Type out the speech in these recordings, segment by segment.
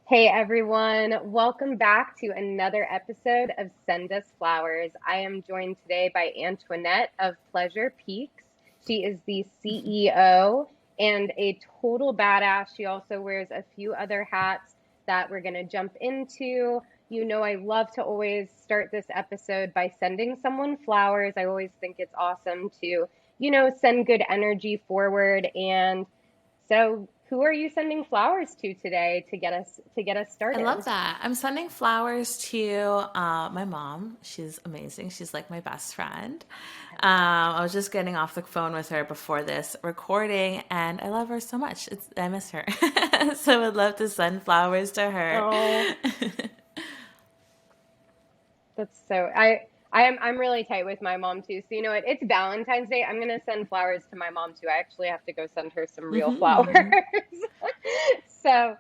Hey everyone, welcome back to another episode of Send Us Flowers. I am joined today by Antoinette of Pleasure Peaks. She is the CEO and a total badass. She also wears a few other hats that we're going to jump into. You know, I love to always start this episode by sending someone flowers. I always think it's awesome to, send good energy forward. And so, who are you sending flowers to today to get us I love started? that. I'm sending flowers to my mom. She's amazing. She's like my best friend. I was just getting off the phone with her before this recording, and I love her so much. I miss her. So I would love to send flowers to her. Oh, that's so I'm really tight with my mom too. So you know what? It's Valentine's Day. I'm gonna send flowers to my mom too. I actually have to go send her some real flowers. Mhm. So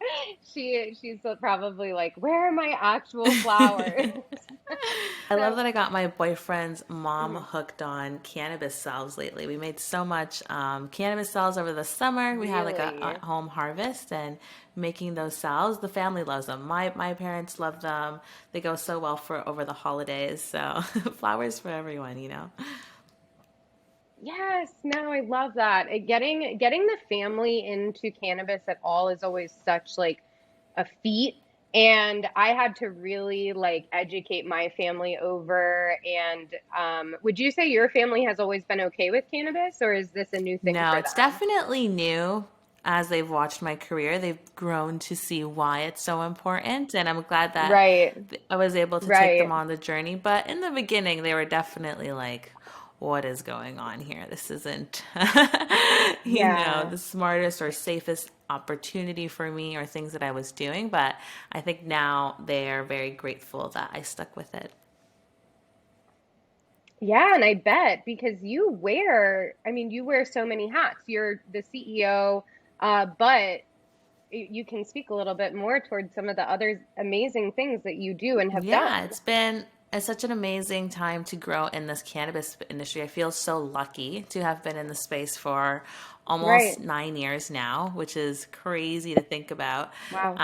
she's probably like, where are my actual flowers? I love So that I got my boyfriend's mom mhm, hooked on cannabis salves lately. We made so much cannabis salves over the summer. We had like a really. at-home harvest and making those salves. The family loves them. My parents love them. They go so well for over the holidays. So flowers for everyone, you know. Yes, no, I love that. Getting the family into cannabis at all is always such like a feat. And I had to really like educate my family over. And would you say your family has always been okay with cannabis, or is this a new thing No, for it's them? definitely new. As they've watched my career, they've grown to see why it's so important. And I'm glad that Right, I was able to take them right. on the journey. But in the beginning, they were definitely like, what is going on here? This isn't, Yeah. the smartest or safest opportunity for me or things that I was doing. But I think now they are very grateful that I stuck with it. Yeah, and I bet because you wear so many hats. You're the CEO, but you can speak a little bit more towards some of the other amazing things that you do and have Yeah, done. it's been such an amazing time to grow in this cannabis industry. I feel so lucky to have been in the space for almost Right. 9 years now, which is crazy to think about, Wow.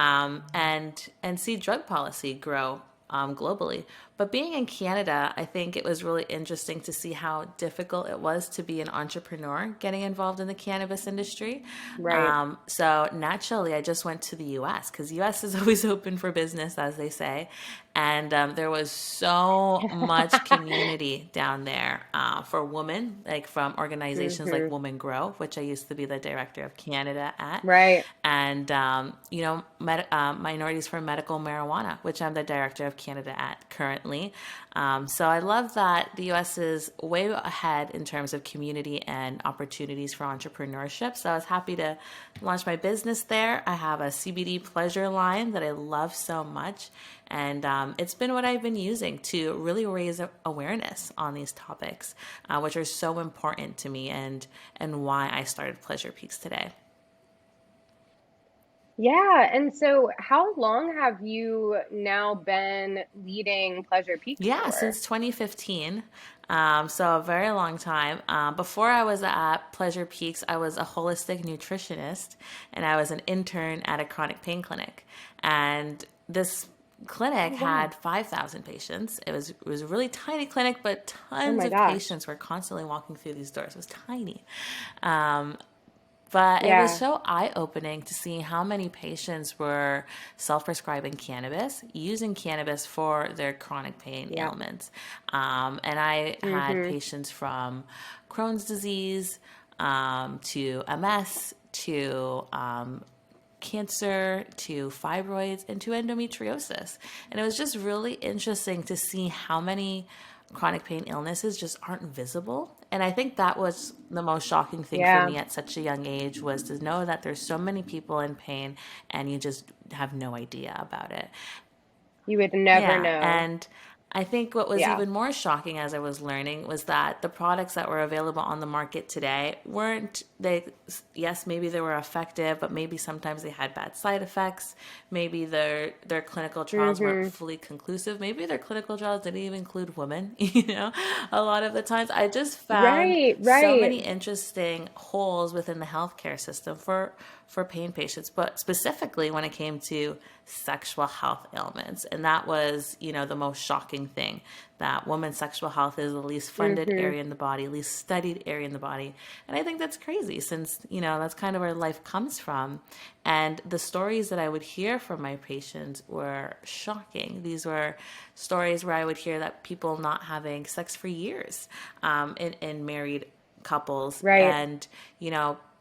and see drug policy grow globally. But being in Canada, I think it was really interesting to see how difficult it was to be an entrepreneur getting involved in the cannabis industry. Right. So naturally, I just went to the U.S. because U.S. is always open for business, as they say, and there was so much community down there for women, like from organizations like hmm Women Grow, which I used to be the director of Canada at, Right. and minorities for medical marijuana, which I'm the director of Canada at currently. So I love that the U.S. is way ahead in terms of community and opportunities for entrepreneurship. So I was happy to launch my business there. I have a CBD pleasure line that I love so much, and it's been what I've been using to really raise awareness on these topics, which are so important to me, and why I started Pleasure Peaks today. Yeah. And so, how long have you now been leading Pleasure Peaks Yeah, for? since 2015. So a very long time. Before I was at Pleasure Peaks, I was a holistic nutritionist and I was an intern at a chronic pain clinic. And this clinic Oh, wow. had 5,000 patients. It was a really tiny clinic, but Oh tons my of gosh. patients were constantly walking through these doors. It was tiny. Um, but it was Yeah. so eye opening to see how many patients were self prescribing cannabis, using cannabis for their chronic pain Yeah. ailments. And I had hmm patients from Crohn's disease to MS to cancer to fibroids and to endometriosis. And it was just really interesting to see how many chronic pain illnesses just aren't visible. And I think that was the most shocking thing for Yeah. me at such a young age, was to know that there's so many people in pain and you just have no idea about it. You would never Yeah, know. and I think what was Yeah. even more shocking as I was learning was that the products that were available on the market today weren't they yes, maybe they were effective, but maybe sometimes they had bad side effects. Maybe their clinical trials weren't hmm fully conclusive. Maybe their clinical trials didn't even include women, you know. A lot of the times I just found Right. so Right. many interesting holes within the healthcare system for pain patients, but specifically when it came to sexual health ailments. And that was, the most shocking thing, that women's sexual health is the least funded area in the body, least studied area in the body. And I think that's crazy since, that's kind of where life comes from. And the stories that I would hear from my patients were shocking. These were stories where I would hear that people not having sex for years in married couples. Right. And,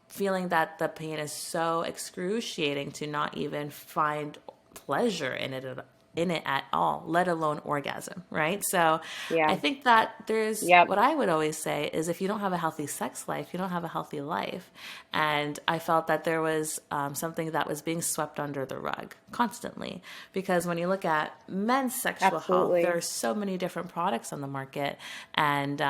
feeling that the pain is so excruciating to not even find pleasure in it at all, let alone orgasm, right? So Yeah. I think that there's Yep. what I would always say is if you don't have a healthy sex life, you don't have a healthy life. And I felt that there was something that was being swept under the rug constantly, because when you look at men's sexual health, there are so many different products on the market, and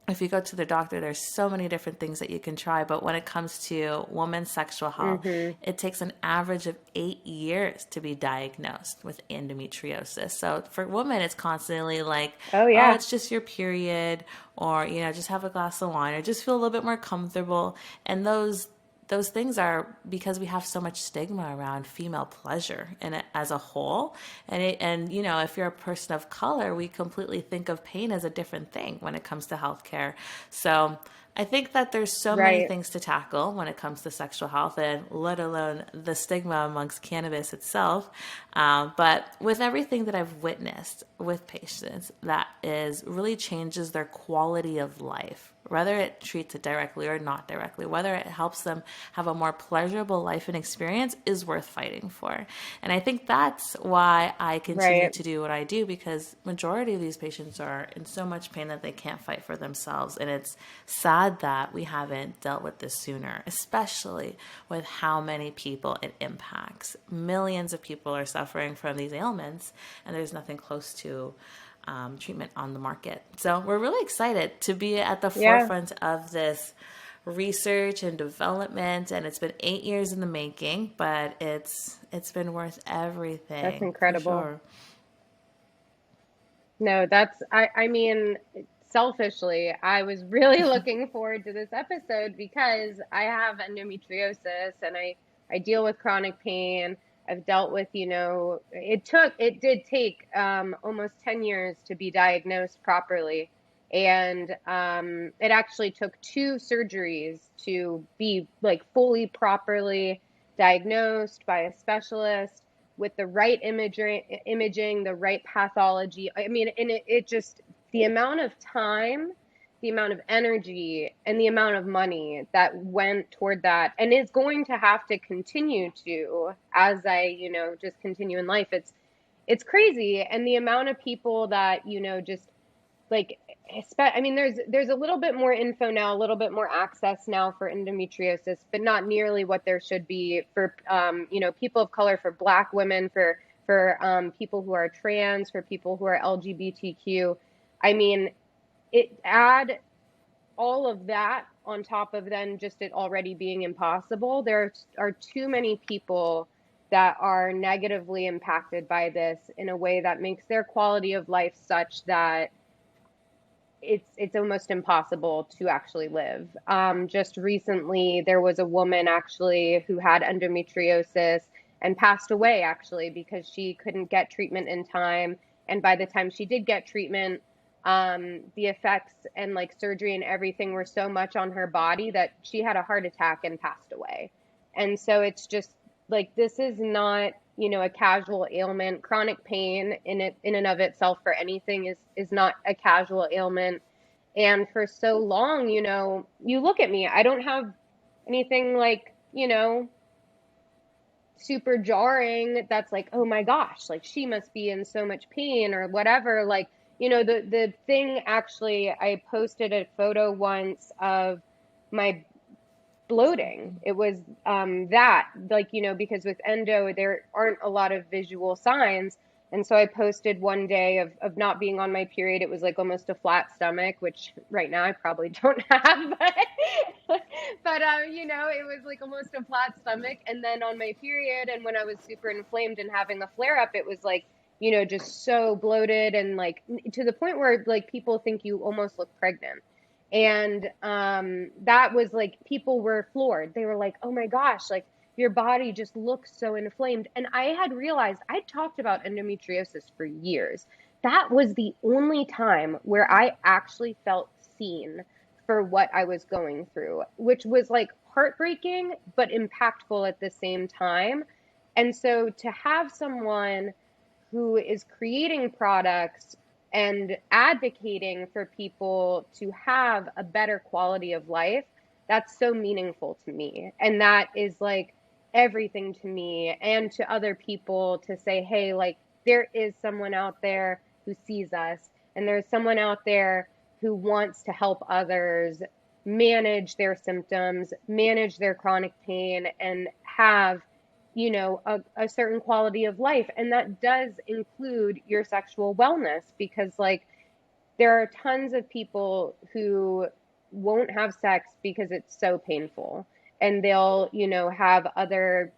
if you go to the doctor, there's so many different things that you can try. But when it comes to women's sexual health, it takes an average of 8 years to be diagnosed with endometriosis. So for women, it's constantly like, Oh, yeah. it's just your period, or, just have a glass of wine, or just feel a little bit more comfortable. And those things are because we have so much stigma around female pleasure and as a whole. And if you're a person of color, we completely think of pain as a different thing when it comes to healthcare. So I think that there's so many things to tackle when it comes to sexual health, and let alone the stigma amongst cannabis itself. But with everything that I've witnessed with patients, that is really changes their quality of life, whether it treats it directly or not directly, whether it helps them have a more pleasurable life and experience, is worth fighting for. And I think that's why I continue to do what I do, because majority of these patients are in so much pain that they can't fight for themselves. And it's sad that we haven't dealt with this sooner, especially with how many people it impacts. Millions of people are suffering from these ailments, and there's nothing close to treatment on the market. So we're really excited to be at the forefront of this research and development, and it's been 8 years in the making, but it's been worth everything. That's incredible. For sure. No, I mean, selfishly, I was really looking forward to this episode because I have endometriosis and I deal with chronic pain. I've dealt with, it did take almost 10 years to be diagnosed properly. And it actually took 2 surgeries to be like fully properly diagnosed by a specialist with the right imaging, the right pathology. I mean, and it just, the amount of time, the amount of energy, and the amount of money that went toward that, and is going to have to continue to, as I, just continue in life. It's crazy. And the amount of people that, just like, I mean, there's a little bit more info now, a little bit more access now for endometriosis, but not nearly what there should be for, people of color, for Black women, for people who are trans, for people who are LGBTQ. I mean, add all of that on top of then just it already being impossible. There are too many people that are negatively impacted by this in a way that makes their quality of life such that it's almost impossible to actually live. Just recently, there was a woman actually who had endometriosis and passed away actually because she couldn't get treatment in time. And by the time she did get treatment, the effects and like surgery and everything were so much on her body that she had a heart attack and passed away. And so it's just like, this is not, a casual ailment. Chronic pain in and of itself for anything is not a casual ailment. And for so long, you look at me, I don't have anything like, super jarring that's like, oh my gosh, like she must be in so much pain or whatever. Like, the thing, actually, I posted a photo once of my bloating. It was that, like, because with endo, there aren't a lot of visual signs. And so I posted one day of not being on my period. It was like almost a flat stomach, which right now I probably don't have, but it was like almost a flat stomach. And then on my period, and when I was super inflamed and having a flare up, it was like, just so bloated and like to the point where like people think you almost look pregnant. And that was like, people were floored. They were like, oh my gosh, like your body just looks so inflamed. And I had realized, I talked about endometriosis for years. That was the only time where I actually felt seen for what I was going through, which was like heartbreaking, but impactful at the same time. And so to have someone who is creating products and advocating for people to have a better quality of life, that's so meaningful to me. And that is like everything to me and to other people, to say, hey, like there is someone out there who sees us, and there's someone out there who wants to help others manage their symptoms, manage their chronic pain, and have, you know, a certain quality of life. And that does include your sexual wellness, because like there are tons of people who won't have sex because it's so painful, and they'll, you know, have other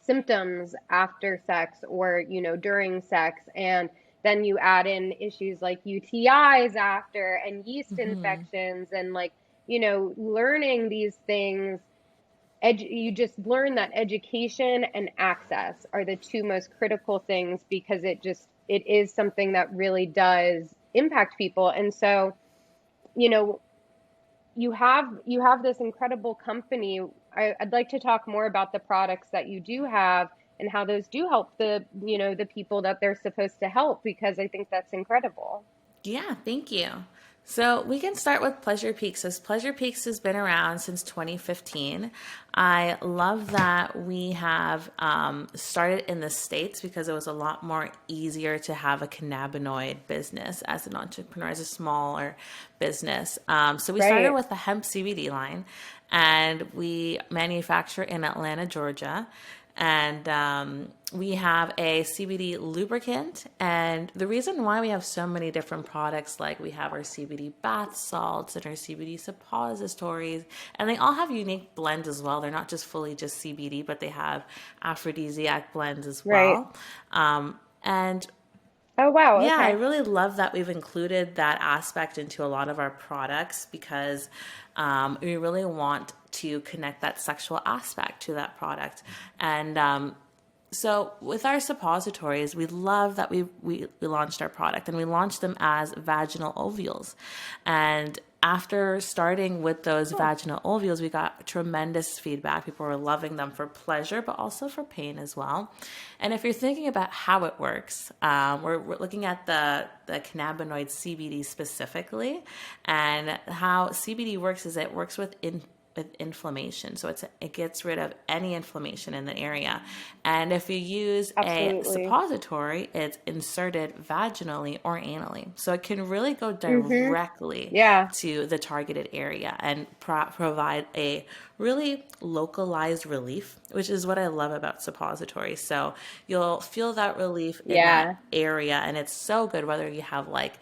symptoms after sex, or, you know, during sex. And then you add in issues like UTIs after, and yeast infections, and like, you know, learning these things. You just learn that education and access are the two most critical things, because it is something that really does impact people. And so, you know, you have this incredible company. I'd like to talk more about the products that you do have, and how those do help the, you know, the people that they're supposed to help, because I think that's incredible. Yeah, thank you. So we can start with Pleasure Peaks, as Pleasure Peaks has been around since 2015. I love that we have started in the States, because it was a lot more easier to have a cannabinoid business as an entrepreneur, as a smaller business. So we started Right. with the hemp CBD line, and we manufacture in Atlanta, Georgia. And we have a CBD lubricant. And the reason why we have so many different products, like we have our CBD bath salts and our CBD suppositories, and they all have unique blends as well. They're not just fully just CBD, but they have aphrodisiac blends as Right. well. And Oh, wow. yeah, I Okay. really love that we've included that aspect into a lot of our products, because we really want to connect that sexual aspect to that product. And so with our suppositories, we love that we launched our product, and we launched them as vaginal ovules. And after starting with those Oh, vaginal ovules, we got tremendous feedback. People were loving them for pleasure, but also for pain as well. And if you're thinking about how it works, we're looking at the cannabinoid CBD specifically, and how CBD works is it works with inflammation. So it gets rid of any inflammation in the area. And if you use a absolutely. suppository, it's inserted vaginally or anally. So it can really go Mm-hmm. directly Yeah. to the targeted area and provide a really localized relief, which is what I love about suppositories. So you'll feel that relief in that Yeah. area, and it's so good whether you have like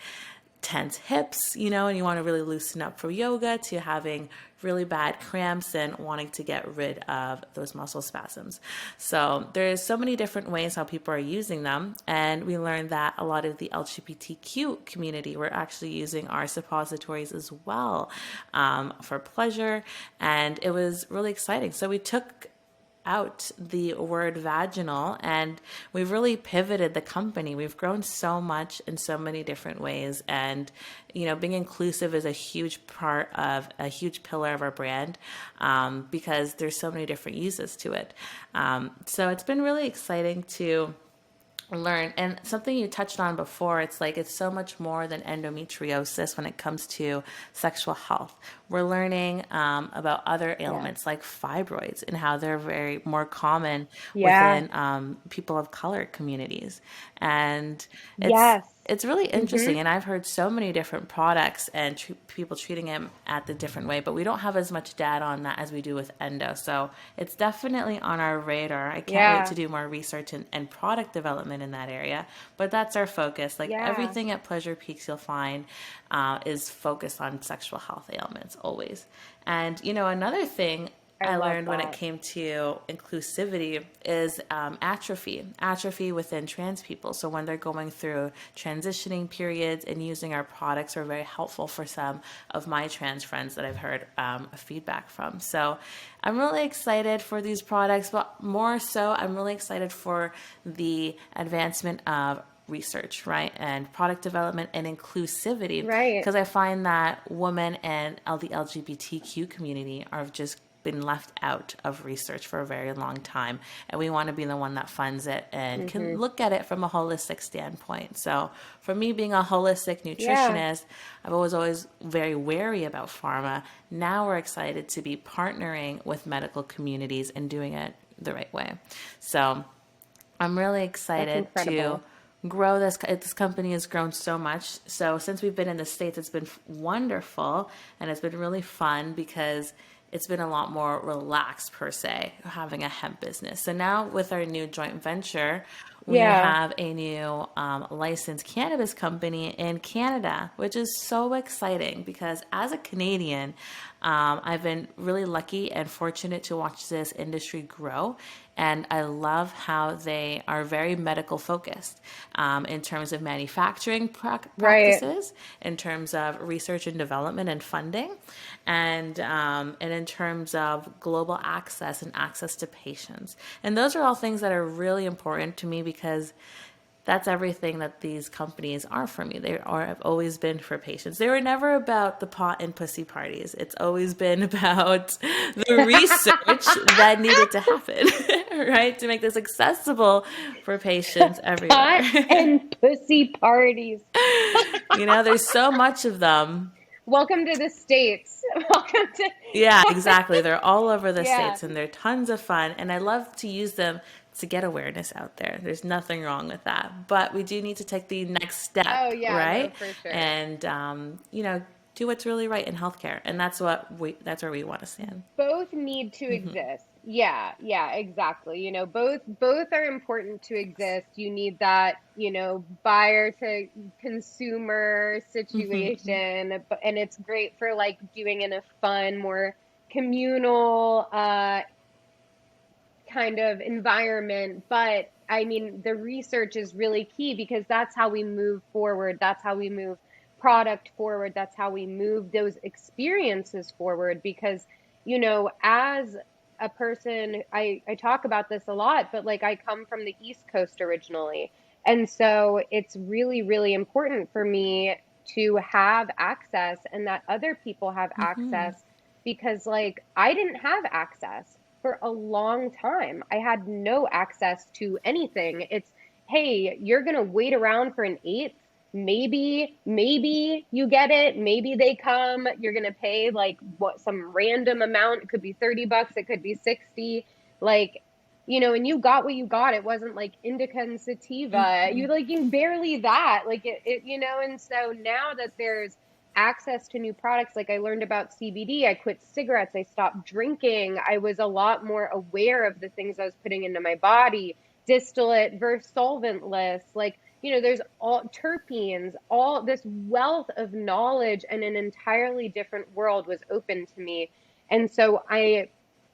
tense hips, you know, and you want to really loosen up for yoga, to having really bad cramps and wanting to get rid of those muscle spasms. So there's so many different ways how people are using them. And we learned that a lot of the LGBTQ community were actually using our suppositories as well, for pleasure. And it was really exciting. So we took out the word vaginal, and we've really pivoted the company. We've grown so much in so many different ways, and you know, being inclusive is a huge part of a huge pillar of our brand, because there's so many different uses to it. So it's been really exciting to learn. And something you touched on before, it's like it's so much more than endometriosis when it comes to sexual health. We're learning about other Yeah. ailments like fibroids, and how they're very more common Yeah. within people of color communities. And it's Yes. it's really Mm-hmm. interesting, and I've heard so many different products and people treating them at the different way, but we don't have as much data on that as we do with endo. So it's definitely on our radar. I can't wait to Yeah. do more research and product development in that area, but that's our focus. Like Yeah. everything at Pleasure Peaks you'll find is focused on sexual health ailments always. And you know, another thing I I love learned when it that. came to inclusivity is atrophy within trans people. So when they're going through transitioning periods and using our products are very helpful for some of my trans friends that I've heard feedback from. So I'm really excited for these products, but more so, I'm really excited for the advancement of research, right? And product development and inclusivity, Right. because I find that women and the LGBTQ community are just been left out of research for a very long time, and we want to be the one that funds it and can Hmm. look at it from a holistic standpoint. So for me, being a holistic Yeah. nutritionist, I've always very wary about pharma. Now we're excited to be partnering with medical communities and doing it the right way. So I'm really That's excited to incredible. grow this. This company has grown so much. So since we've been in the States, it's been wonderful, and it's been really fun because it's been a lot more relaxed per se, having a hemp business. So now with our new joint venture, we Yeah. have a new licensed cannabis company in Canada, which is so exciting because as a Canadian, I've been really lucky and fortunate to watch this industry grow. And I love how they are very medical focused in terms of manufacturing Right. practices, in terms of research and development and funding, and in terms of global access and access to patients. And those are all things that are really important to me because that's everything that these companies are for me. They are have always been for patients. They were never about the pot and pussy parties. It's always been about the research that needed to happen, right? To make this accessible for patients everywhere. Pot and pussy parties. There's so much of them. Welcome to the States. Welcome to, Yeah, exactly. They're all over the yeah. states and they're tons of fun. And I love to use them to get awareness out there. There's nothing wrong with that. But we do need to take the next Oh, step, yeah, no, right? for sure. And, do what's really right in healthcare. And that's where we want to stand. Both need to exist. Yeah, yeah, exactly. Both are important to exist. You need that, buyer to consumer situation, and it's great for like doing in a fun, more communal kind of environment. But I mean, the research is really key because that's how we move forward. That's how we move product forward. That's how we move those experiences forward. Because, as a person, I talk about this a lot, but like I come from the East Coast originally. And so it's really, really important for me to have access and that other people have access because, like, I didn't have access for a long time. I had no access to anything. It's, hey, you're going to wait around for an eighth. Maybe you get it. Maybe they come. You're going to pay like what some random amount. It could be $30, it could be 60. Like, and you got what you got. It wasn't like indica and sativa. You barely that. Like and so now that there's access to new products. Like I learned about CBD. I quit cigarettes. I stopped drinking. I was a lot more aware of the things I was putting into my body, distillate versus solventless. Like, there's all terpenes, all this wealth of knowledge, and an entirely different world was open to me. And so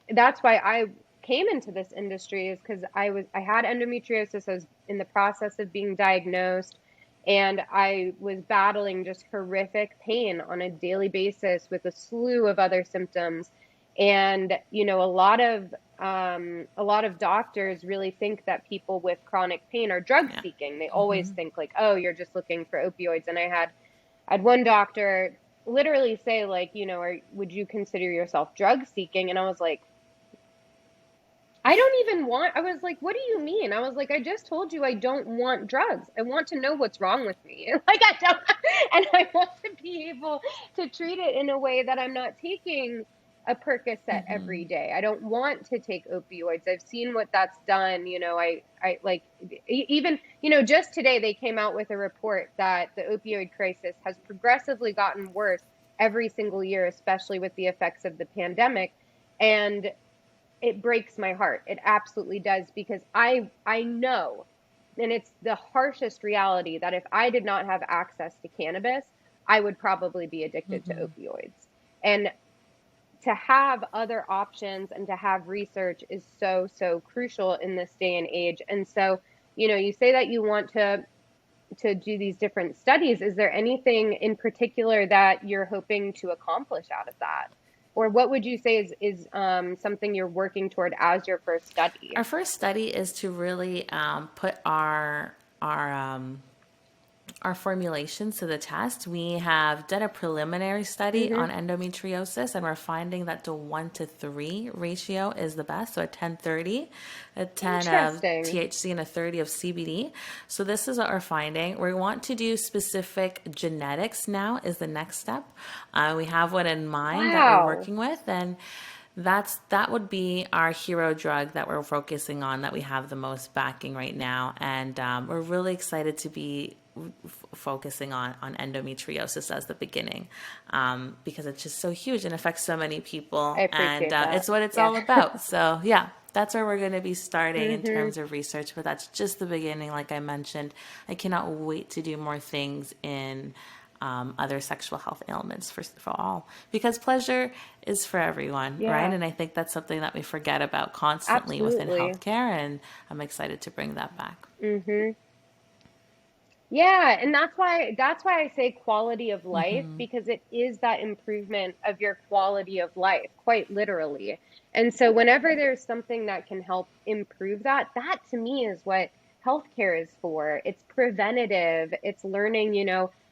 that's why I came into this industry, is because I had endometriosis. I was in the process of being diagnosed, and I was battling just horrific pain on a daily basis with a slew of other symptoms. And a lot of doctors really think that people with chronic pain are drug Yeah. seeking. They always think like, oh, you're just looking for opioids. And I had one doctor literally say like, would you consider yourself drug seeking? And I was like, I was like, what do you mean? I was like, I just told you I don't want drugs. I want to know what's wrong with me. Like, I don't, and I want to be able to treat it in a way that I'm not taking a Percocet every day. I don't want to take opioids. I've seen what that's done. I like, even, just today they came out with a report that the opioid crisis has progressively gotten worse every single year, especially with the effects of the pandemic. And it breaks my heart. It absolutely does, because I know, and it's the harshest reality, that if I did not have access to cannabis, I would probably be addicted to opioids. And to have other options and to have research is so, so crucial in this day and age. And so, you say that you want to do these different studies. Is there anything in particular that you're hoping to accomplish out of that? Or what would you say is something you're working toward as your first study? Our first study is to really put our formulations to the test. We have done a preliminary study on endometriosis, and we're finding that the 1-to-3 ratio is the best. So a 10-30, a 10 of THC and a 30 of CBD. So this is what we're finding. We want to do specific genetics now is the next step. We have one in mind that we're working with, and that would be our hero drug that we're focusing on, that we have the most backing right now. And we're really excited to be focusing on endometriosis as the beginning, because it's just so huge and affects so many people. I appreciate that. It's what it's all about. So yeah, that's where we're going to be starting in terms of research, but that's just the beginning. Like I mentioned, I cannot wait to do more things in other sexual health ailments for all, because pleasure is for everyone, right? And I think that's something that we forget about constantly within healthcare, and I'm excited to bring that back. Yeah, and that's why I say quality of life, because it is that improvement of your quality of life, quite literally. And so whenever there's something that can help improve that to me is what healthcare is for. It's preventative. It's learning,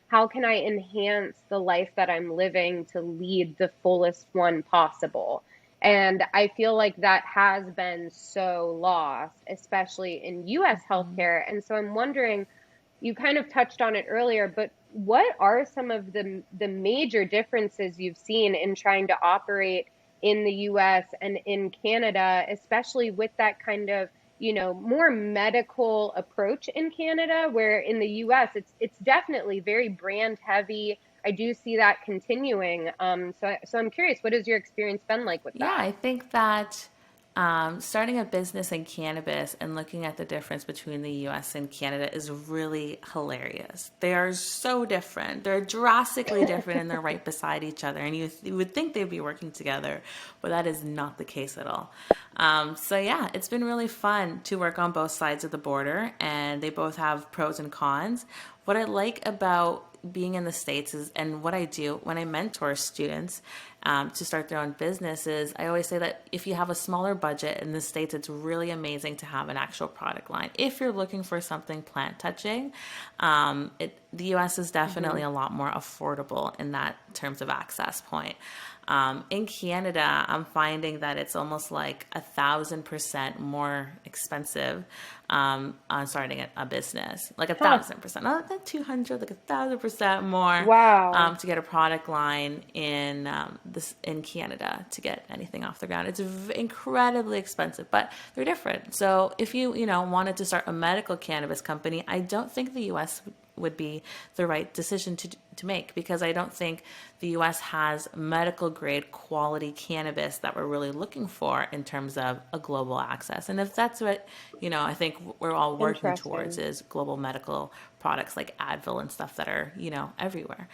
how can I enhance the life that I'm living to lead the fullest one possible? And I feel like that has been so lost, especially in US healthcare. And so I'm wondering, you kind of touched on it earlier, but what are some of the major differences you've seen in trying to operate in the US and in Canada, especially with that kind of more medical approach in Canada, where in the US it's definitely very brand heavy. I do see that continuing. So I'm curious, what has your experience been like with that? Yeah, I think that starting a business in cannabis and looking at the difference between the US and Canada is really hilarious. They are so different. They're drastically different, and they're right beside each other. And you would think they'd be working together, but that is not the case at all. So yeah, it's been really fun to work on both sides of the border, and they both have pros and cons. What I like about being in the States is, and what I do when I mentor students to start their own businesses, I always say that if you have a smaller budget in the States, it's really amazing to have an actual product line. If you're looking for something plant touching, the US is definitely a lot more affordable in that terms of access point. In Canada, I'm finding that it's almost like 1,000% more expensive on starting a business, like 1,000%, not like 200, like 1,000% more. Wow. To get a product line in Canada to get anything off the ground. It's incredibly expensive, but they're different. So if you wanted to start a medical cannabis company, I don't think the U.S. would be the right decision to make, because I don't think the U.S. has medical grade quality cannabis that we're really looking for in terms of a global access. And if that's what, I think we're all working towards, is global medical products like Advil and stuff that are, everywhere.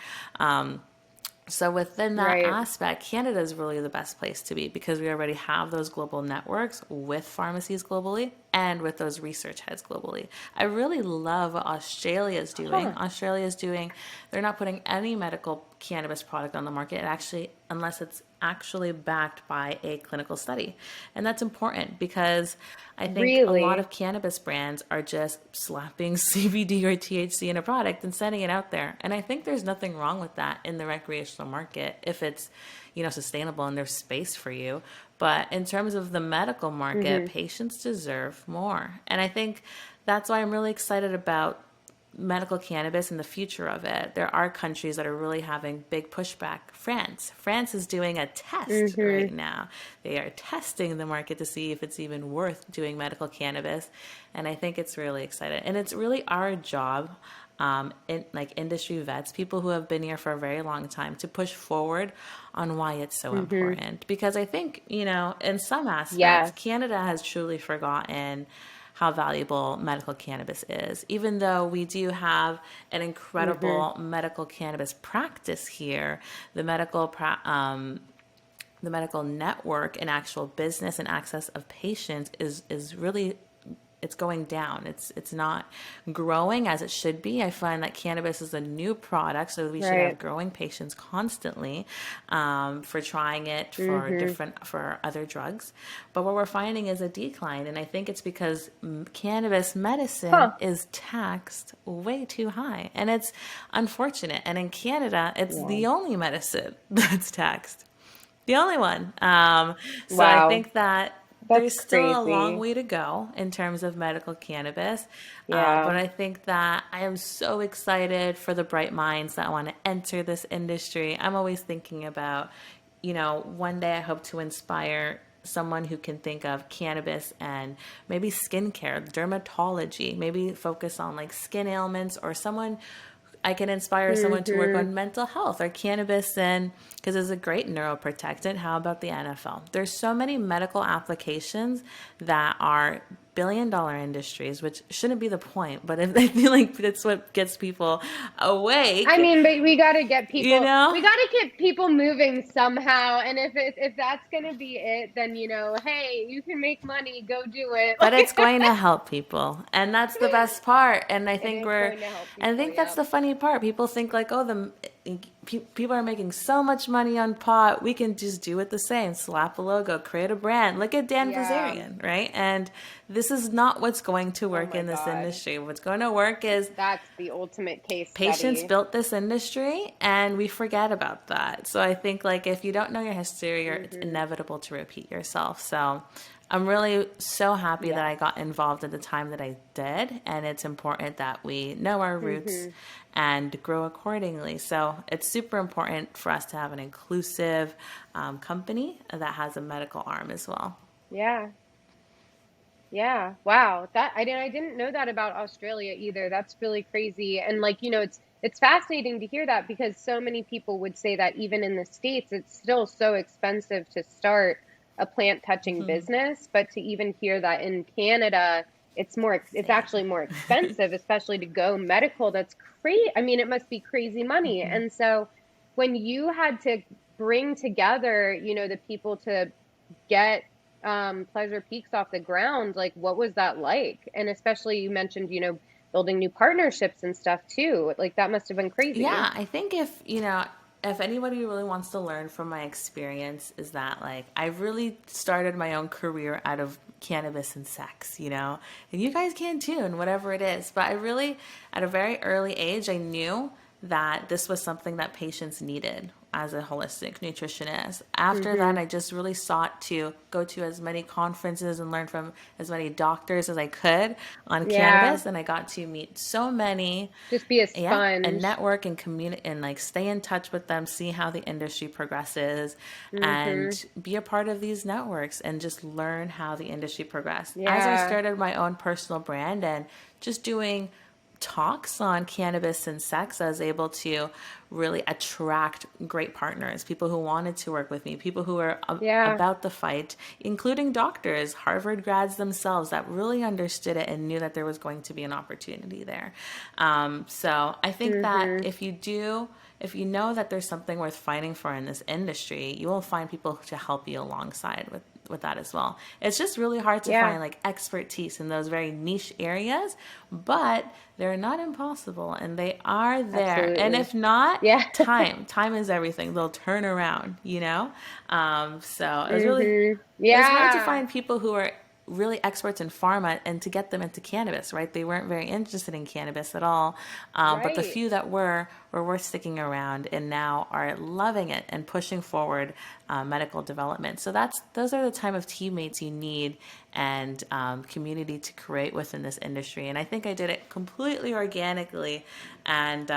So within that aspect, Canada is really the best place to be, because we already have those global networks with pharmacies globally and with those research heads globally. I really love what Australia's doing. They're not putting any medical cannabis product on the market, unless it's actually backed by a clinical study. And that's important, because I think a lot of cannabis brands are just slapping CBD or THC in a product and sending it out there. And I think there's nothing wrong with that in the recreational market if it's, sustainable and there's space for you. But in terms of the medical market, patients deserve more. And I think that's why I'm really excited about medical cannabis and the future of it. There are countries that are really having big pushback. France is doing a test right now. They are testing the market to see if it's even worth doing medical cannabis. And I think it's really exciting. And it's really our job, industry vets, people who have been here for a very long time, to push forward on why it's so important. Because I think, in some aspects, Canada has truly forgotten how valuable medical cannabis is. Even though we do have an incredible medical cannabis practice here, the the medical network and actual business and access of patients is really, it's going down. It's not growing as it should be. I find that cannabis is a new product, so we should have Right. growing patients constantly for trying it Mm-hmm. for other drugs. But what we're finding is a decline, and I think it's because cannabis medicine Huh. is taxed way too high, and it's unfortunate. And in Canada, it's Yeah. the only medicine that's taxed. The only one. So I Wow. think that That's there's still a long crazy. way to go in terms of medical cannabis. But Yeah. I think that I am so excited for the bright minds that want to enter this industry. I'm always thinking about, one day I hope to inspire someone who can think of cannabis and maybe skincare, dermatology, maybe focus on like skin ailments, or someone I can inspire someone to work Mm-hmm. on mental health or cannabis, and because it's a great neuroprotectant. How about the NFL? There's so many medical applications that are billion-dollar industries, which shouldn't be the point, but if I feel like that's what gets people I awake, mean, but you know? we got to get people moving somehow. And if that's going to be it, then, hey, you can make money, go do it. But it's Like, going to help people, and that's the best part. And I it think is going to help I people. think that's Yep. the funny part. People think like, oh, people are making so much money on pot, we can just do it the same, slap a logo, create a brand. Look at Dan Yeah. Bilzerian, right? And this is not what's going to Oh work my in this God. industry. What's going to work is That's the ultimate case patients study. built this industry, and we forget about that. So I think like if you don't know your history, it's Hmm. inevitable to repeat yourself. So I'm really so happy that Yeah. I got involved at the time that I did, and it's important that we know our roots Hmm. and grow accordingly. So it's super important for us to have an inclusive company that has a medical arm as well. Yeah. Yeah. Wow. I didn't know that about Australia either. That's really crazy. And like, it's fascinating to hear that because so many people would say that even in the States, it's still so expensive to start a plant touching business, but to even hear that in Canada, it's Same. actually more expensive, especially to go medical. That's crazy. I mean, it must be crazy money. And so when you had to bring together, the people to get Pleasure Peaks off the ground, like what was that like? And especially you mentioned, building new partnerships and stuff too. Like that must have been crazy. Yeah, I think if anybody really wants to learn from my experience, is that like I really started my own career out of cannabis and sex. And you guys can too, and whatever it is. But I really, at a very early age, I knew that this was something that patients needed as a holistic nutritionist. After that, Mm-hmm. I just really sought to go to as many conferences and learn from as many doctors as I could on Yeah. cannabis, and I got to meet so many, Just be a yeah, and sponge. network and communicate and like stay in touch with them, see how the industry progresses, Mm-hmm. and be a part of these networks and just learn how the industry progressed. As I Yeah. started my own personal brand and just doing talks on cannabis and sex, I was able to really attract great partners, people who wanted to work with me, people who were Yeah. about the fight, including doctors, Harvard grads themselves that really understood it and knew that there was going to be an opportunity there. So I think that Mm-hmm. if you know that there's something worth fighting for in this industry, you will find people to help you alongside with that as well. It's just really hard to Yeah. find like expertise in those very niche areas, but they're not impossible and they are there. And Absolutely. if not, Yeah. time is everything. They'll turn around. So Mm-hmm. it was hard to Yeah. find people who are really experts in pharma and to get them into cannabis, right? They weren't very interested in cannabis at all. But the Right. few that were worth sticking around and now are loving it and pushing forward medical development. So those are the type of teammates you need and community to create within this industry. And I think I did it completely organically. And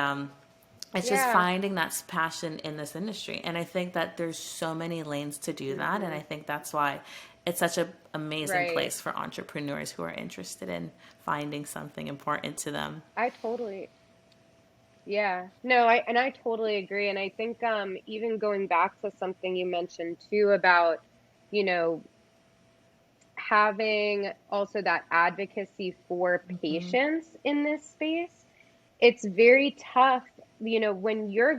it's just Yeah. finding that passion in this industry. And I think that there's so many lanes to do that. And Mm-hmm. I think that's why it's such an amazing Right. place for entrepreneurs who are interested in finding something important to them. I totally, yeah. No, I totally agree. And I think even going back to something you mentioned too about, you know, having also that advocacy for patients in this space, it's very tough, when you're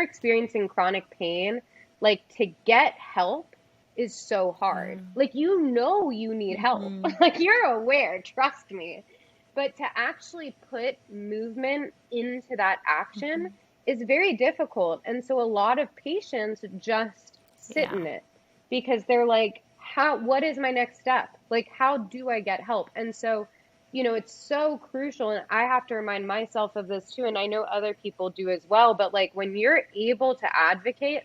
experiencing chronic pain, like to get help is so hard. Like, you know, you need help. Mm-hmm. Like, you're aware, trust me. But to actually put movement into that action is very difficult. And so a lot of patients just sit Yeah. in it because they're like, what is my next step? Like, how do I get help? And so, it's so crucial. And I have to remind myself of this too. And I know other people do as well. But like, when you're able to advocate,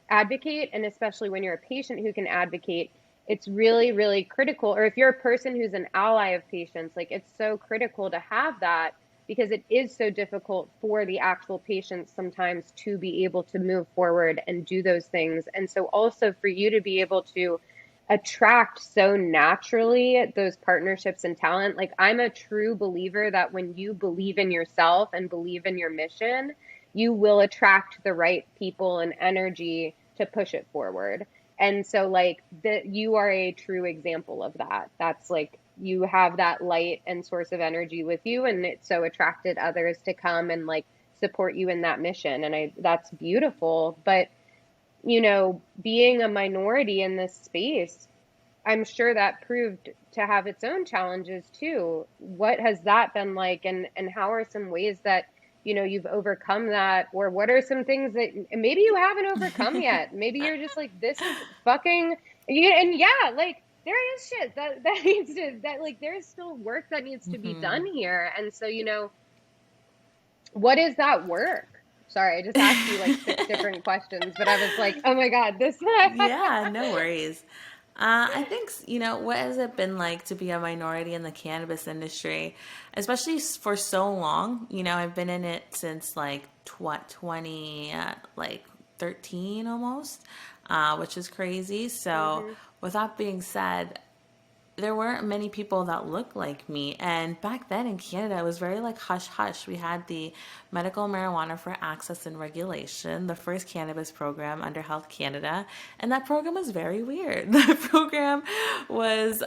and especially when you're a patient who can advocate, it's really, really critical. Or if you're a person who's an ally of patients, like, it's so critical to have that, because it is so difficult for the actual patients sometimes to be able to move forward and do those things. And so also for you to be able to attract so naturally those partnerships and talent. Like, I'm a true believer that when you believe in yourself and believe in your mission, you will attract the right people and energy to push it forward. And so like you are a true example of that. That's like, you have that light and source of energy with you, and it so attracted others to come and like support you in that mission. And that's beautiful. But being a minority in this space, I'm sure that proved to have its own challenges too. What has that been like, and how are some ways that you've overcome that, or what are some things that maybe you haven't overcome yet? Maybe you're just like, this is fucking, and yeah, like, there is shit that needs to, that like, there's still work that needs to be done here. And so what is that work? Sorry, I just asked you like 6 different questions, but I was like, oh my God, this. Yeah, no worries. I think, what has it been like to be a minority in the cannabis industry, especially for so long? I've been in it since like 20, like 13 almost, which is crazy. So Hmm. with that being said, there weren't many people that looked like me. And back then in Canada, it was very like hush hush. We had the Medical Marijuana for Access and Regulation, the first cannabis program under Health Canada. And that program was very weird. The program was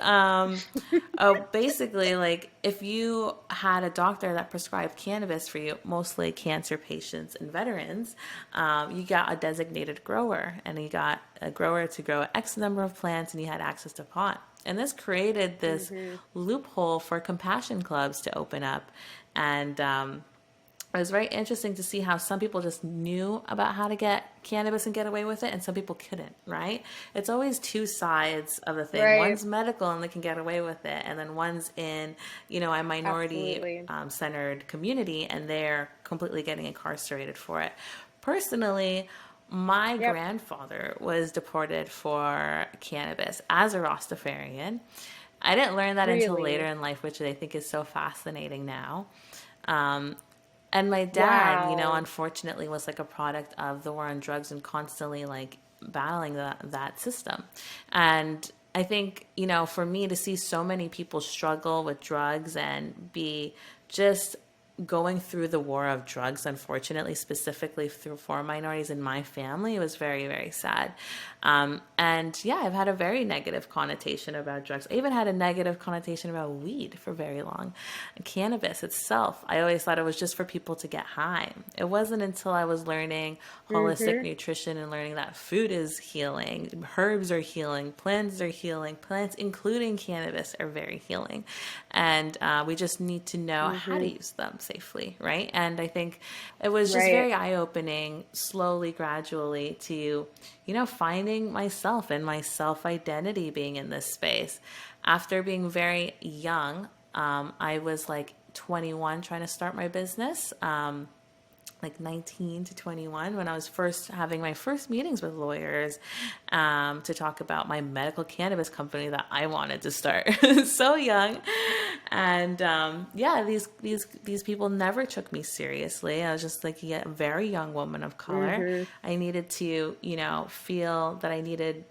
basically like, if you had a doctor that prescribed cannabis for you, mostly cancer patients and veterans, you got a designated grower, and you got a grower to grow X number of plants, and you had access to pot. And this created this Hmm. loophole for compassion clubs to open up. And it was very interesting to see how some people just knew about how to get cannabis and get away with it, and some people couldn't, right? It's always two sides of the thing. Right. One's medical and they can get away with it, and then one's in, a minority Absolutely. centered community, and they're completely getting incarcerated for it. Personally, my Yep. grandfather was deported for cannabis as a Rastafarian. I didn't learn that until later Really? in life, which I think is so fascinating now. Um, and my dad, Wow. unfortunately was like a product of the war on drugs and constantly like battling that system. And I think, for me to see so many people struggle with drugs and be just going through the war of drugs, unfortunately, specifically for minorities in my family, it was very, very sad. And yeah, I've had a very negative connotation about drugs. I even had a negative connotation about weed for very long. Cannabis itself, I always thought it was just for people to get high. It wasn't until I was learning holistic Hmm. nutrition and learning that food is healing, herbs are healing, plants are healing, plants, including cannabis, are very healing. And we just need to know how to Hmm. use them safely, right? And I think it was just Right. very eye-opening, slowly, gradually, to finding myself and my self-identity being in this space. After being very young, I was like 21 trying to start my business. Like 19 to 21, when I was first having my first meetings with lawyers, to talk about my medical cannabis company that I wanted to start. So young. And yeah, these people never took me seriously. I was just like a very young woman of color. Hmm. I needed to, feel that I needed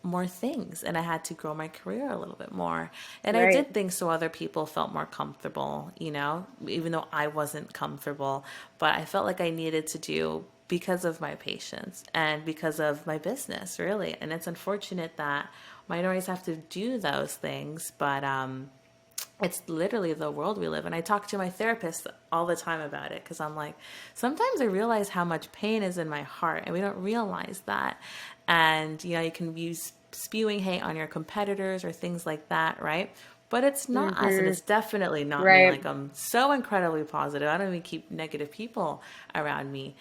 more things, and I had to grow my career a little bit more. And I Right. did things so other people felt more comfortable, even though I wasn't comfortable. But I felt like I needed to do, because of my patients and because of my business, really. And it's unfortunate that minorities have to do those things, but it's literally the world we live in. I talk to my therapist all the time about it because I'm like, sometimes I realize how much pain is in my heart and we don't realize that. And, you can be spewing hate on your competitors or things like that, right? But it's not us, and Mm-hmm. it's definitely not me. Right. Like, I'm so incredibly positive. I don't even keep negative people around me.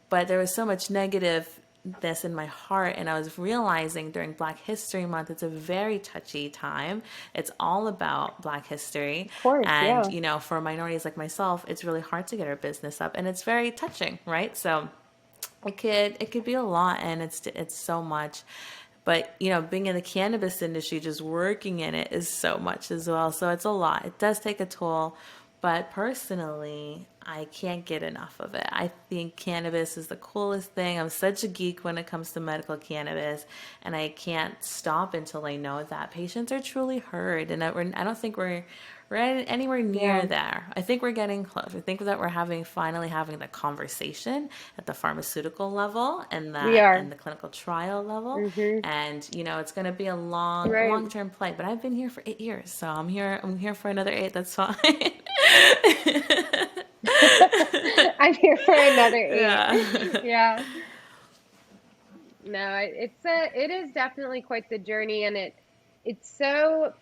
But there was so much negativeness in my heart, and I was realizing during Black History Month, it's a very touchy time. It's all about Black history, Of course. and Yeah. for minorities like myself, it's really hard to get our business up, and it's very touching, right? So it could be a lot, and it's so much. But being in the cannabis industry, just working in it is so much as well. So it's a lot. It does take a toll. But personally, I can't get enough of it. I think cannabis is the coolest thing. I'm such a geek when it comes to medical cannabis, and I can't stop until I know that patients are truly heard. And I don't think we're anywhere near Yeah. there. I think we're getting close. I think that we're finally having the conversation at the pharmaceutical level and We that are. and the clinical trial level. Mm-hmm. And it's going to be a Right. long term play. But I've been here for 8 years, so I'm here. I'm here for another 8. That's fine. I'm here for another 8. Yeah. Yeah. No, it is definitely quite the journey, and it's so,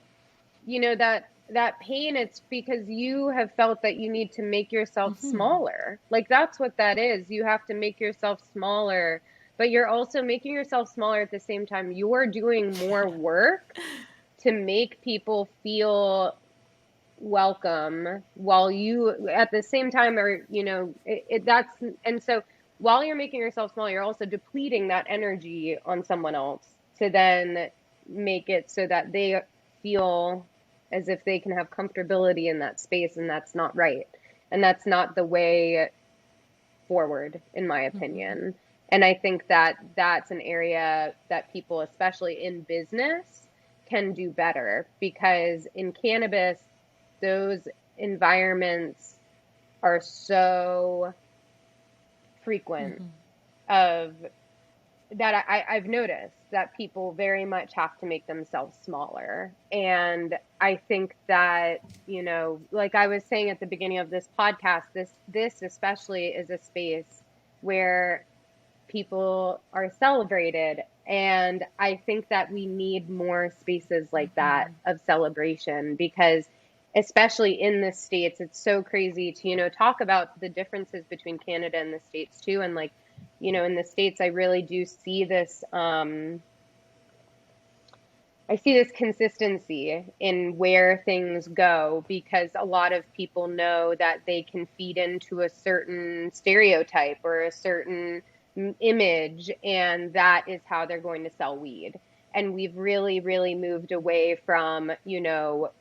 that pain, it's because you have felt that you need to make yourself smaller. Like, that's what that is. You have to make yourself smaller, but you're also making yourself smaller at the same time. You're doing more work to make people feel welcome while you at the same time are, that's, and so while you're making yourself small, you're also depleting that energy on someone else to then make it so that they feel as if they can have comfortability in that space, and that's not right, and that's not the way forward, in my opinion. And I think that that's an area that people, especially in business, can do better, because in cannabis, those environments are so frequent of that I've noticed that people very much have to make themselves smaller. And I think that, like I was saying at the beginning of this podcast, this especially is a space where people are celebrated. And I think that we need more spaces like that of celebration, because especially in the States, it's so crazy to, talk about the differences between Canada and the States too. And like, in the States, I really do see this, I see this consistency in where things go, because a lot of people know that they can feed into a certain stereotype or a certain image, and that is how they're going to sell weed. And we've really, really moved away from,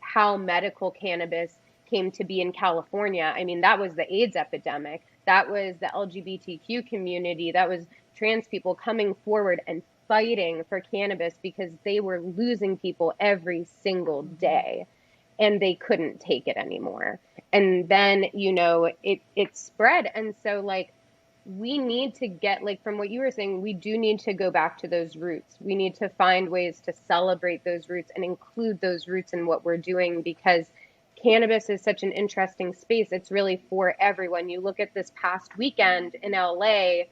how medical cannabis came to be in California. I mean, that was the AIDS epidemic. That was the LGBTQ community. That was trans people coming forward and fighting for cannabis, because they were losing people every single day and they couldn't take it anymore. And then, it spread. And so, like, we need to get, like, from what you were saying, we do need to go back to those roots. We need to find ways to celebrate those roots and include those roots in what we're doing, because cannabis is such an interesting space. It's really for everyone. You look at this past weekend in LA,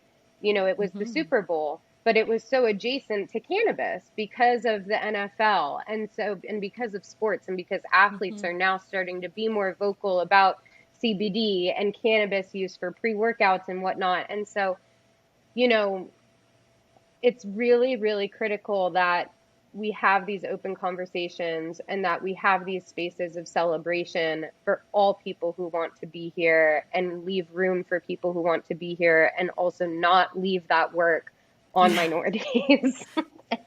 it was the Super Bowl, but it was so adjacent to cannabis because of the NFL. And because of sports, and because athletes are now starting to be more vocal about CBD and cannabis use for pre-workouts and whatnot. And so, it's really, really critical that we have these open conversations and that we have these spaces of celebration for all people who want to be here, and leave room for people who want to be here, and also not leave that work on minorities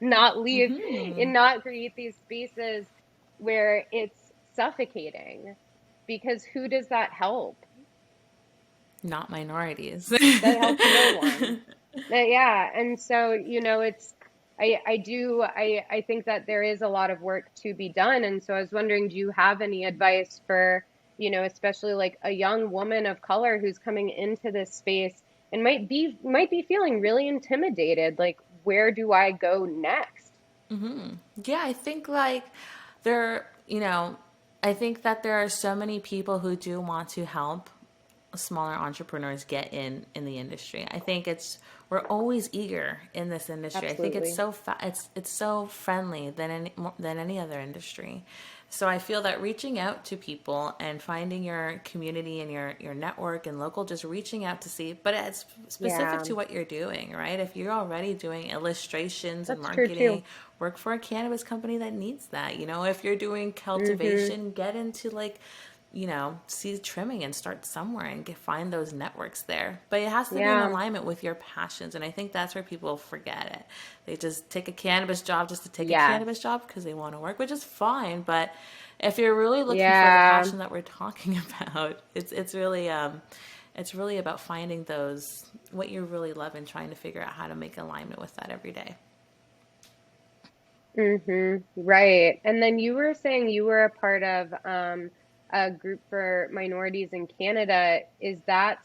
and not create these spaces where it's suffocating, because who does that help? Not minorities. That helps no one. Yeah. And so, I think that there is a lot of work to be done. And so I was wondering, do you have any advice for, especially like a young woman of color who's coming into this space and might be feeling really intimidated? Like, where do I go next? Yeah, I think like there, I think that there are so many people who do want to help smaller entrepreneurs get in the industry. I think we're always eager in this industry. I think it's Absolutely. so it's so friendly than any other industry. So I feel that reaching out to people and finding your community and your network and local, just reaching out to see, but it's specific Yeah, to what you're doing, right? If you're already doing illustrations and that's true marketing, too. work for a cannabis company that needs that. If you're doing Mm-hmm. cultivation, get into like seed trimming and start somewhere and find those networks there. But it has to be in Yeah, alignment with your passions. And I think that's where people forget it. They just take a cannabis job just to take a yes, cannabis job because they want to work, which is fine. But if you're really looking for the yeah. passion that we're talking about, it's really about finding those what you really love and trying to figure out how to make alignment with that every day. Mm-hmm. Right. And then you were saying you were a part of a group for minorities in Canada. Is that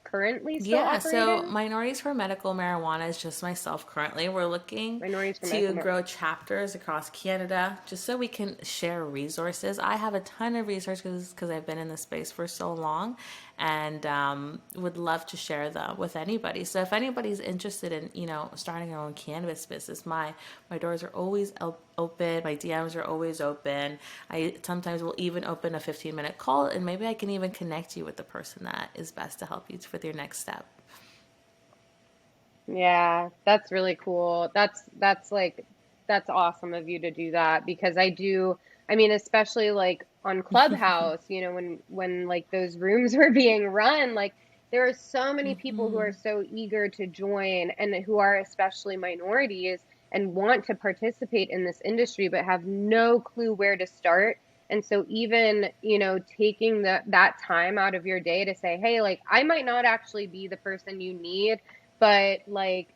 currently still Yeah, so operating? Minorities for Medical Marijuana is just myself currently. We're looking Minorities for to Medical grow chapters across Canada just so we can share resources. I have a ton of resources because I've been in the space for so long and would love to share them with anybody. So if anybody's interested in, starting their own cannabis business, my doors are always open. My DMs are always open. I sometimes will even open a 15-minute call, and maybe I can even connect you with the person that is best to help you with your next step. Yeah, that's really cool. That's awesome of you to do that because I mean, especially like on Clubhouse, when like those rooms were being run, like there are so many people who are so eager to join and who are especially minorities and want to participate in this industry but have no clue where to start. And so even, taking that time out of your day to say, "Hey, like I might not actually be the person you need, but like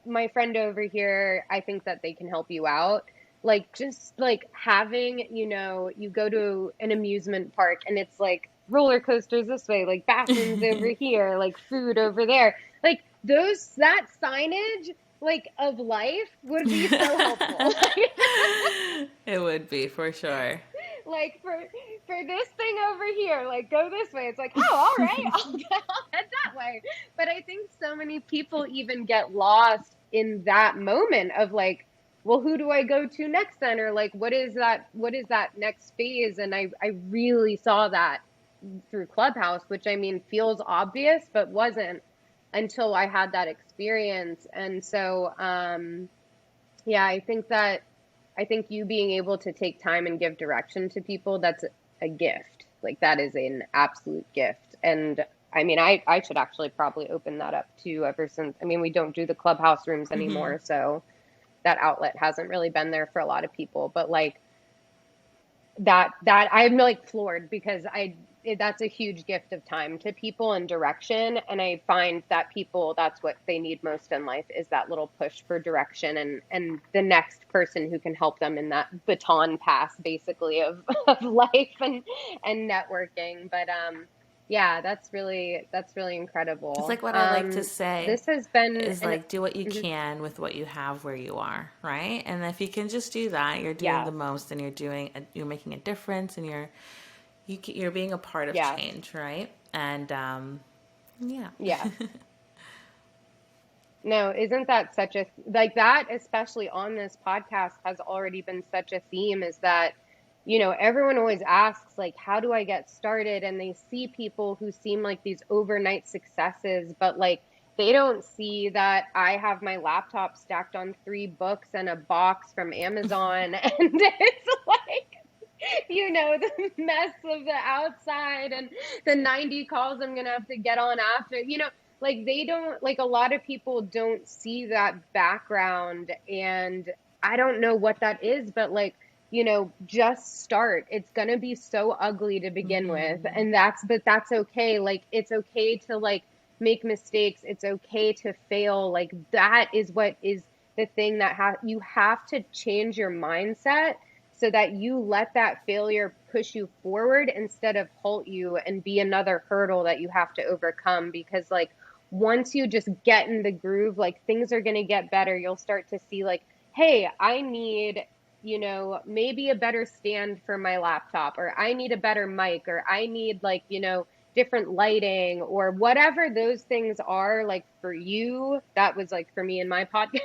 my friend over here, I think that they can help you out." Like just like having, you go to an amusement park and it's like roller coasters this way, like bathrooms over here, like food over there. Like that signage like of life would be so helpful. It would be for sure. Like for this thing over here, like go this way. It's like, oh, all right, I'll head that way. But I think so many people even get lost in that moment of like, well, who do I go to next then? Or like, what is that next phase? And I really saw that through Clubhouse, which I mean feels obvious, but wasn't until I had that experience. And so yeah, I think you being able to take time and give direction to people, that's a gift. Like that is an absolute gift. And I mean, I should actually probably open that up too, ever since, I mean, we don't do the Clubhouse rooms anymore, so that outlet hasn't really been there for a lot of people. But like that I'm like floored because that's a huge gift of time to people and direction. And I find that people, that's what they need most in life, is that little push for direction and the next person who can help them in that baton pass basically of life and networking. But yeah, that's really It's incredible. like what I like to say This has been is an like do what you mhm, can with what you have where you are, right? And if you can just do that, you're doing the yes, most, and you're making a difference, and you're being a part of yes, change, right? And yeah. yes. No, isn't that such a like that, especially on this podcast, has already been such a theme is that, everyone always asks, like, how do I get started? And they see people who seem like these overnight successes, but like they don't see that I have my laptop stacked on 3 books and a box from Amazon. And it's like, the mess of the outside and the 90 calls I'm gonna have to get on after, like they don't like a lot of people don't see that background. And I don't know what that is, but like, just start. It's going to be so ugly to begin with, and that's okay. Like it's okay to like make mistakes. It's okay to fail. Like that is what is the thing that you have to change your mindset so that you let that failure push you forward instead of halt you and be another hurdle that you have to overcome. Because like once you just get in the groove, like things are going to get better. You'll start to see like, hey, I need maybe a better stand for my laptop, or I need a better mic, or I need like, different lighting, or whatever those things are like for you. That was like for me in my podcast.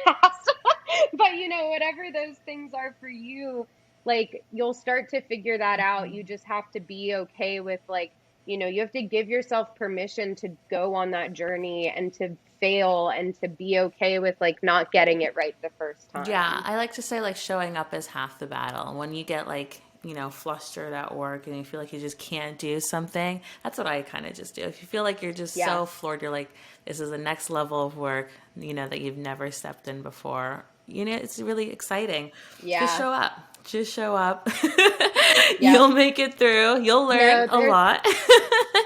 But whatever those things are for you, like you'll start to figure that out. You just have to be okay with like, you have to give yourself permission to go on that journey and to fail and to be okay with like not getting it right the first Yeah, time. I like to say like showing up is half the battle. When you get like, flustered at work and you feel like you just can't do something, that's what I kind of just do. If you feel like you're just Yeah. so floored, you're like, this is the next level of work, that you've never stepped in before. It's really exciting. Just Yeah. show up. Just show up. Yep. You'll make it through. You'll learn No, a lot.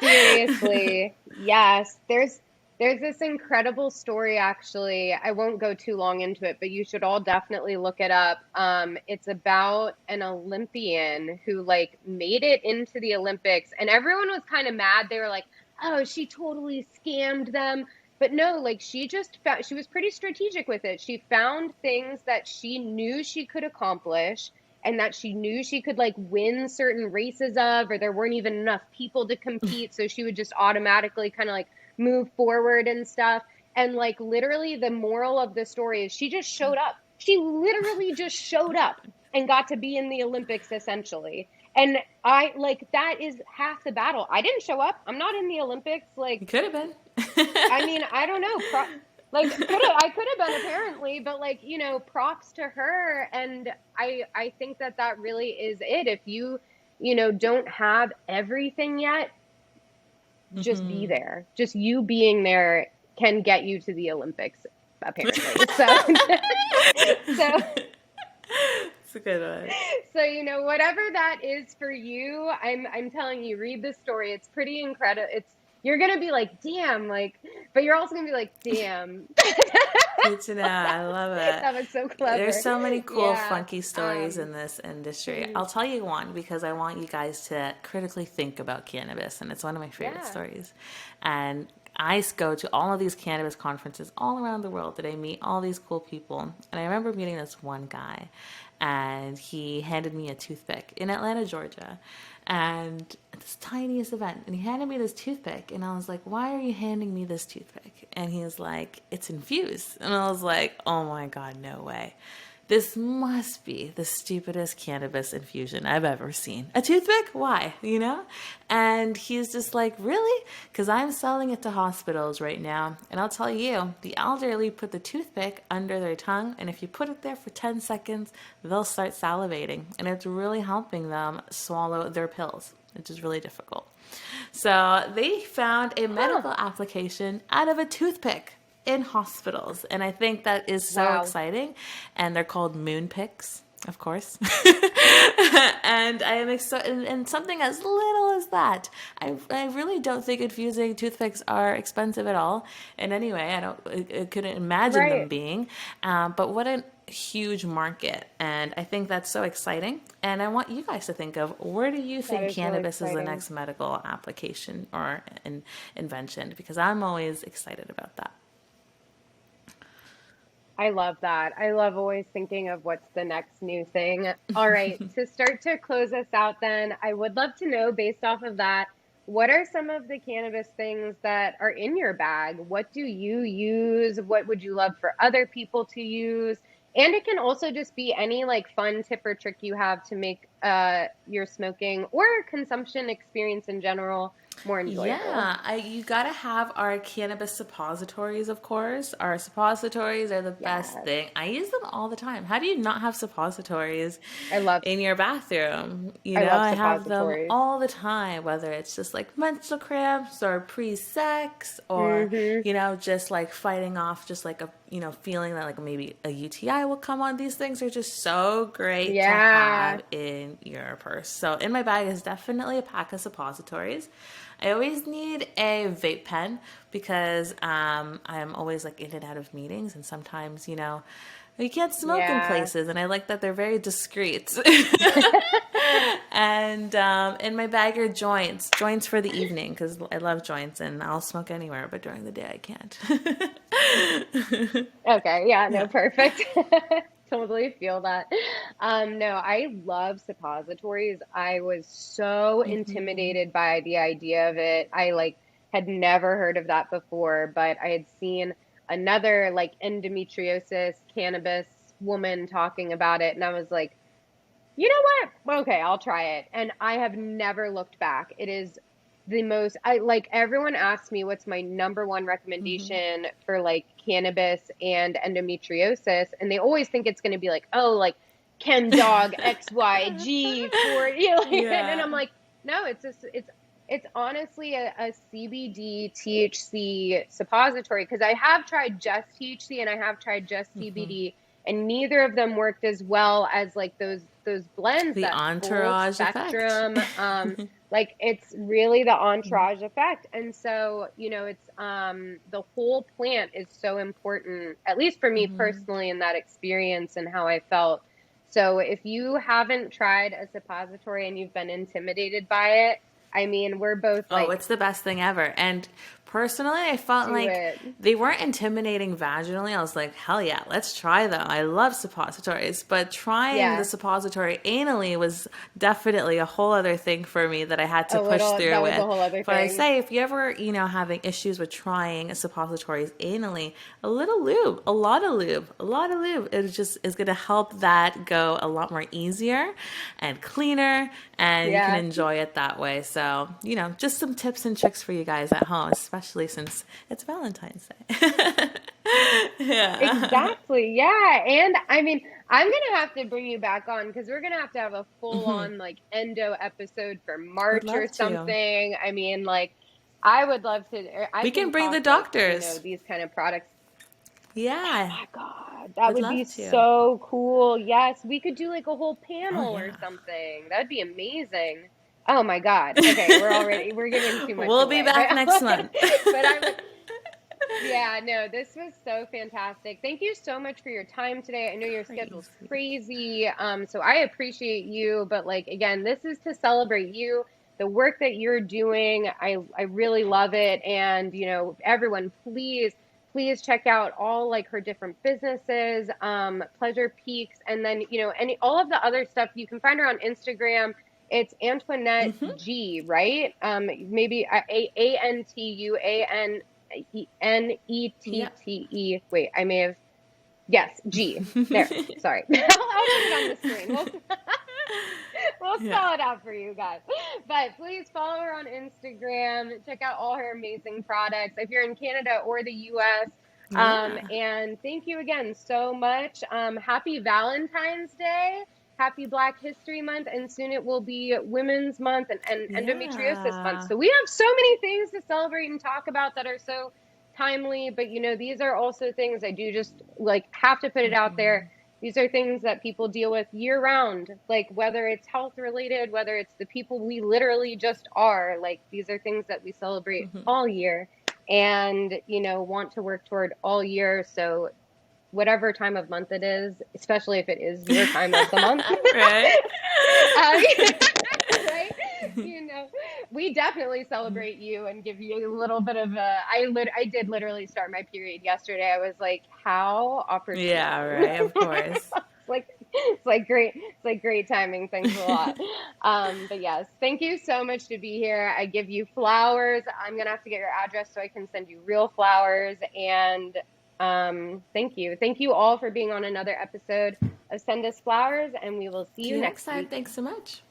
seriously. Yes. There's this incredible story, actually. I won't go too long into it, but you should all definitely look it up. It's about an Olympian who like made it into the Olympics, and everyone was kind of mad. They were like, "Oh, she totally scammed them." But no, like she was pretty strategic with it. She found things that she knew she could accomplish, and that she knew she could like win certain races of, or there weren't even enough people to compete. So she would just automatically kind of like move forward and stuff. And like literally the moral of the story is she just showed up. She literally just showed up and got to be in the Olympics essentially. And I like that is half the battle. I didn't show up. I'm not in the Olympics. You Like, could have been. I mean, I don't know. I could have been apparently, but like, props to her. And I think that really is it. If you, don't have everything yet, just be there. Just you being there can get you to the Olympics, apparently. So It's a good one. so whatever that is for you, I'm telling you, read this story. It's pretty incredible. You're gonna be like, damn, like, but you're also gonna be like, damn. Good to know. I love it. That was so There's clever. so many cool, Yeah. funky stories in this industry. Mhm. I'll tell you one because I want you guys to critically think about cannabis, and it's one of my favorite Yeah. stories. And I go to all of these cannabis conferences all around the world that I meet all these cool people. And I remember meeting this one guy, and he handed me a toothpick in Atlanta, Georgia. And this tiniest event, and he handed me this toothpick, and I was like, why are you handing me this toothpick? And he was like, it's infused. And I was like, oh my God, no way. This must be the stupidest cannabis infusion I've ever seen. A toothpick? Why? And he's just like, really? Because I'm selling it to hospitals right now. And I'll tell you, the elderly put the toothpick under their tongue, and if you put it there for 10 seconds, they'll start salivating. And it's really helping them swallow their pills, which is really difficult. So they found a medical application out of a toothpick in hospitals. And I think that is so exciting. And they're called moon picks, of course. And I am excited. And something as little as that, I really don't think infusing toothpicks are expensive at all in any way. I couldn't imagine them being. But what a huge market. And I think that's so exciting. And I want you guys to think of, where do you think cannabis is the next medical application or invention? Because I'm always excited about that. I love that. I love always thinking of what's the next new thing. All right, to start to close us out then, I would love to know, based off of that, what are some of the cannabis things that are in your bag? What do you use? What would you love for other people to use? And it can also just be any like fun tip or trick you have to make your smoking or consumption experience in general more enjoyable. Yeah, you gotta have our cannabis suppositories, of course. Our suppositories are the best thing. I use them all the time. How do you not have suppositories in your bathroom? I have them all the time, whether it's just like menstrual cramps or pre-sex or, just like fighting off just like a, feeling that like maybe a UTI will come on. These things are just so great to have in your purse. So in my bag is definitely a pack of suppositories. I always need a vape pen because I'm always like in and out of meetings, and sometimes, you can't smoke in places, and I like that they're very discreet. And in my bag are joints for the evening because I love joints, and I'll smoke anywhere, but during the day I can't. Okay, no, perfect. totally feel that. No, I love suppositories. I was so Hmm. intimidated by the idea of it. I like had never heard of that before, but I had seen another like endometriosis cannabis woman talking about it, and I was like, you know what? Okay, I'll try it. And I have never looked back. It is the most, I like everyone asks me what's my number one Hmm. recommendation for like cannabis and endometriosis. And they always think it's going to be like, oh, like Chem Dog XYG for you. And Yeah. I'm like, no, it's honestly a CBD THC suppository because I have tried just THC and I have tried just Hmm. CBD, and neither of them worked as well as like those blends, The that full entourage effect. spectrum. Like it's really the entourage effect. And so, it's the whole plant is so important, at least for me Hmm. personally, in that experience and how I felt. So if you haven't tried a suppository and you've been intimidated by it, I mean, we're both Oh, like, it's the best thing ever. And personally, I felt do like it. they weren't intimidating vaginally. I was like, hell yeah, let's try them. I love suppositories. But trying the Yeah, suppository anally was definitely a whole other thing for me that I had to a push little, that through was a with. whole other But I thing. say, if you ever, having issues with trying suppositories anally, a little lube, a lot of lube, a lot of lube, it just is going to help that go a lot more easier and cleaner, and you can Yeah. enjoy it that way. So, just some tips and tricks for you guys at home, especially since it's Valentine's Day. Yeah. Exactly. Yeah. And I mean, I'm gonna have to bring you back on because we're gonna have a full Hmm. on like endo episode for Would March or love to. something. I mean, like, I would love to, I We can can bring the talk like, doctors. these kind of products. Oh Yeah. my God, that Would would be love to. so cool. Yes, we could do like a whole Oh, panel or yeah. something. That'd be amazing. Oh my God. Okay, we're giving too much We'll be away. back next month. But I'm yeah, no, this was so fantastic. Thank you so much for your time today. I know your schedule's Crazy. crazy. So I appreciate you, but like again, this is to celebrate you, the work that you're doing. I really love it. And everyone, please check out all like her different businesses, Pleasure Peaks, and then any all of the other stuff. You can find her on Instagram. It's Antoinette Hmm. G, right? Maybe Yep. Nettete. Wait, I may have. Yes, G. There. Sorry. I'll put it on the screen. We'll Yeah. spell it out for you guys. But please follow her on Instagram. Check out all her amazing products if you're in Canada or the US. Yeah. And thank you again so much. Happy Valentine's Day. Happy Black History Month. And soon it will be Women's Month and Endometriosis Month. Yeah. So we have so many things to celebrate and talk about that are so timely. But these are also things I do just like have to put it out there. These are things that people deal with year round, like whether it's health related, whether it's the people we literally just are. Like these are things that we celebrate all year and, want to work toward all year. So whatever time of month it is, especially if it is your time of the month, Right? uh, right? You know, we definitely celebrate you and give you a little bit of a. I did literally start my period yesterday. I was like, how Yeah, opportune. right. Of course. It's like great. It's like great timing. Thanks a lot. But yes, thank you so much to be here. I give you flowers. I'm gonna have to get your address so I can send you real flowers. And thank you. Thank you all for being on another episode of Send Us Flowers, and we will see See you you next next time. week. Thanks so much.